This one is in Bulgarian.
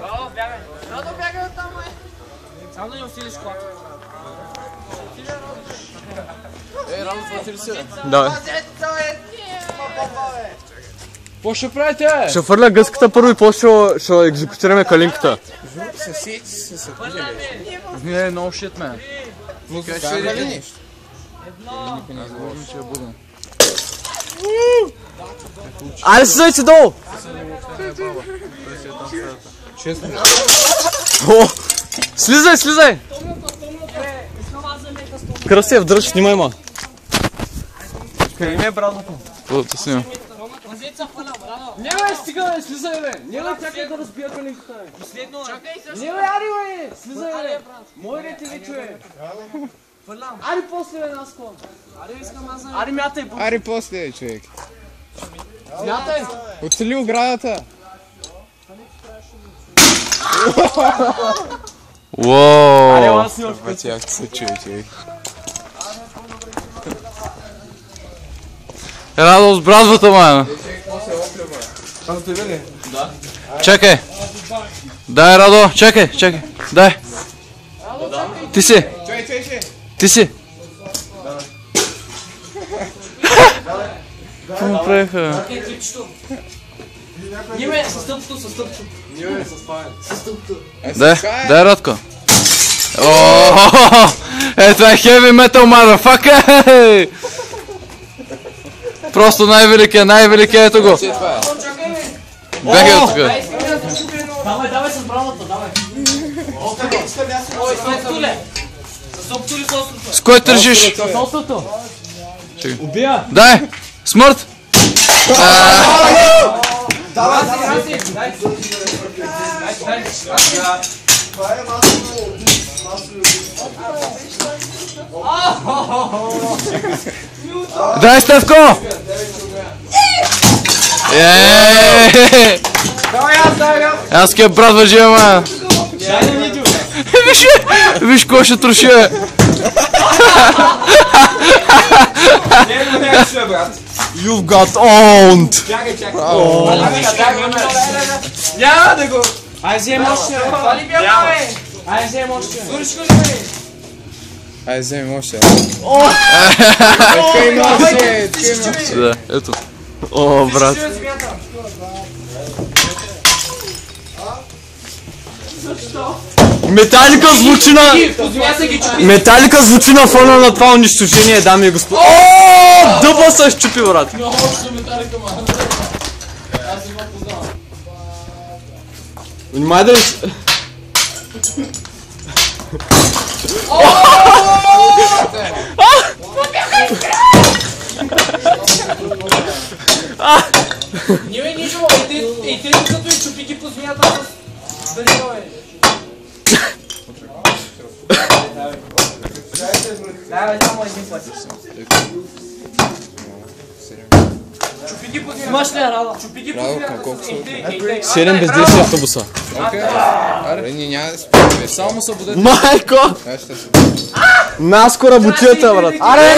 Браво, бягай. Радо, бягай оттам, бе. Само да не усилиш колата. Радо, фотили се. Давай. Какво ще правите? Ще фърля гъската първо и после ще екзекутираме калинката. Не, много шит, мен. Музика ще ли нещо? Айде слизайте долу! Слизай, слизай! Кръстев, дръж, снимай ма. Къде ми е брадото? Пълто снимам. Не бе, стига бе, слизай бе! Не бе, чакай да разбия калинката бе! Последно, бе. Не бе, ари бе! Слизай бе! Мой ред ли човек? Ари после бе, Наско! Ари мятай! Ари после, човек. Мятай! Оцели оградата. Ари, ела снимаш път. Тях се чуе, човек. Радо с бразвата, май! Чакай! Дай, Радо, чакай, чакай! Дай! Ти си! Ти си! Какво му правиха? Ниме, със стъпчето, със стъпчето. Дай, Радко! Това е heavy metal, motherfucker! Просто най-великият, ето го! Бягай от тук! Давай с браната, давай. Ой, стъптуле! Стъптуле с острото. С кой тържиш? С острото. Убия! Дай! Смърт! Давай! Дай, Стевко! Аз ке брат въжи, ама! Виж кой ще троши! You've got owned! Няма да го! Ай, взем още! Това ли бяха, бе? Ай, взем още! Свършко ли, бе? Ай, вземи още. Кай може! Да, ето. О, брат. Металика звучи на... Металика звучи на фона на това унищожение, дами и господа. О, дъба се щупи, брат. Внимай да ли... Ниме, ничего, и ти като и чупи ги по змията с... Дали, бе? Давай, само един път. Чупи ги по змията. Имаш ли, Радо? Чупи ги по змията с... 7 без 10 автобуса. Аре, ние няма да спим. Само му събудете. Майко! Наско работията, брат. Аре,